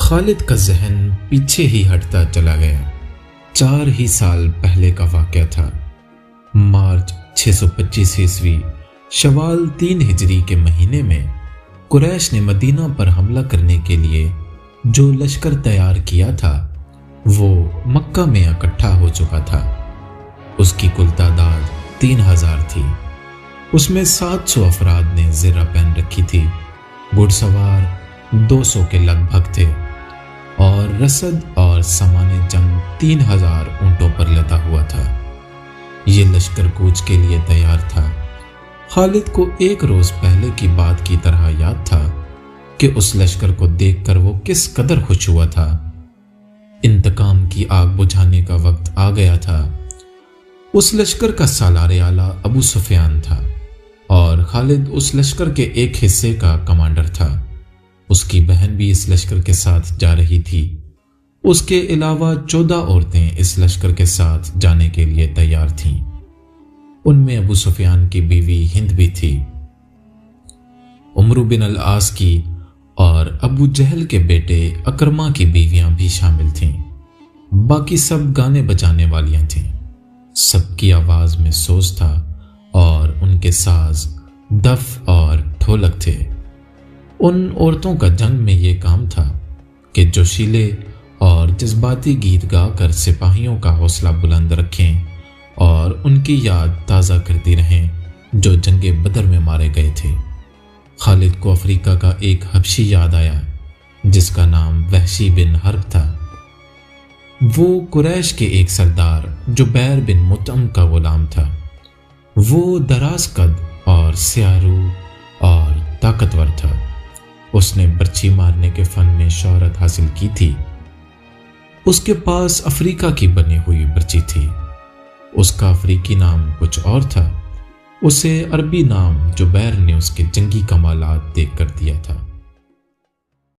خالد کا ذہن پیچھے ہی ہٹتا چلا گیا۔ 4 ہی سال پہلے کا واقعہ تھا۔ مارچ 625 عیسوی شوال 3 ہجری کے مہینے میں قریش نے مدینہ پر حملہ کرنے کے لیے جو لشکر تیار کیا تھا وہ مکہ میں اکٹھا ہو چکا تھا۔ اس کی کل تعداد 3000 تھی۔ اس میں 700 افراد نے زرہ پہن رکھی تھی، گھڑ سوار 200 کے لگ بھگ تھے، اور رسد اور سامان جنگ 3000 اونٹوں پر لدا ہوا تھا۔ یہ لشکر کوچ کے لیے تیار تھا۔ خالد کو 1 روز پہلے کی بات کی طرح یاد تھا کہ اس لشکر کو دیکھ کر وہ کس قدر خوش ہوا تھا۔ انتقام کی آگ بجھانے کا وقت آ گیا تھا۔ اس لشکر کا سالار اعلیٰ ابو سفیان تھا اور خالد اس لشکر کے ایک حصے کا کمانڈر تھا۔ اس کی بہن بھی اس لشکر کے ساتھ جا رہی تھی۔ اس کے علاوہ 14 عورتیں اس لشکر کے ساتھ جانے کے لیے تیار تھیں۔ ان میں ابو سفیان کی بیوی ہند بھی تھی۔ عمرو بن العاص کی اور ابو جہل کے بیٹے اکرما کی بیویاں بھی شامل تھیں۔ باقی سب گانے بجانے والیاں تھیں۔ سب کی آواز میں سوز تھا اور ان کے ساز دف اور ڈھولک تھے۔ ان عورتوں کا جنگ میں یہ کام تھا کہ جوشیلے اور جذباتی گیت گا کر سپاہیوں کا حوصلہ بلند رکھیں اور ان کی یاد تازہ کرتی رہیں جو جنگ بدر میں مارے گئے تھے۔ خالد کو افریقہ کا ایک حبشی یاد آیا جس کا نام وحشی بن حرب تھا۔ وہ قریش کے ایک سردار جبیر بن مطعم کا غلام تھا۔ وہ دراز قد اور سیاہ روح اور طاقتور تھا۔ اس نے برچی مارنے کے فن میں شہرت حاصل کی تھی۔ اس کے پاس افریقہ کی بنی ہوئی برچی تھی۔ اس کا افریقی نام کچھ اور تھا۔ اسے عربی نام جبیر نے اس کے جنگی کمالات دیکھ کر دیا تھا۔